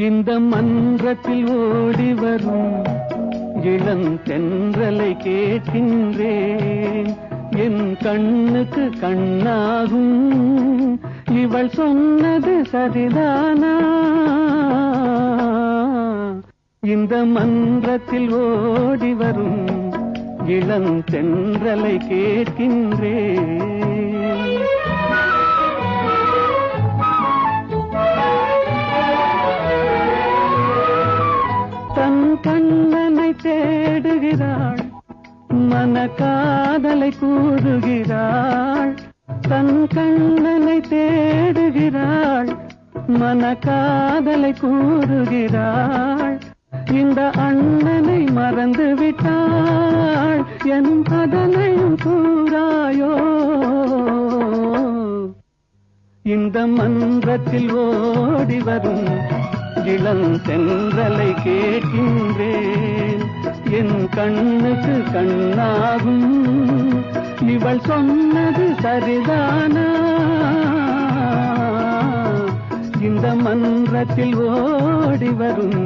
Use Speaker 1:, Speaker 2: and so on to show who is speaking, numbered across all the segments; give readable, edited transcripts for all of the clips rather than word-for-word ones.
Speaker 1: இந்த மன்றத்தில் ஓடி வரும் இளம் தென்றலை கேட்கின்றேன். என் கண்ணுக்கு கண்ணாகும் இவள் சொன்னது சரிதானா? இந்த மன்றத்தில் ஓடி வரும் இளம் தென்றலை கேட்கின்றேன். தன் கண்ணனை தேடுகிறாள், மன காதலை கூறுகிறாள். தன் கண்ணனை தேடுகிறாள், மன காதலை கூறுகிறாள். இந்த அண்ணனை மறந்து விட்டாள், என் அதனையும் கூறாயோ? இந்த மன்றத்தில் ஓடி வரும் இளம் தென்றலை கேட்கின்றேன். என் கண்ணுக்கு கண்ணாகும் இவள் சொன்னது சரிதானா? இந்த மன்றத்தில் ஓடி வரும்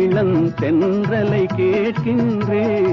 Speaker 1: இளம் தென்றலை கேட்கின்றேன்.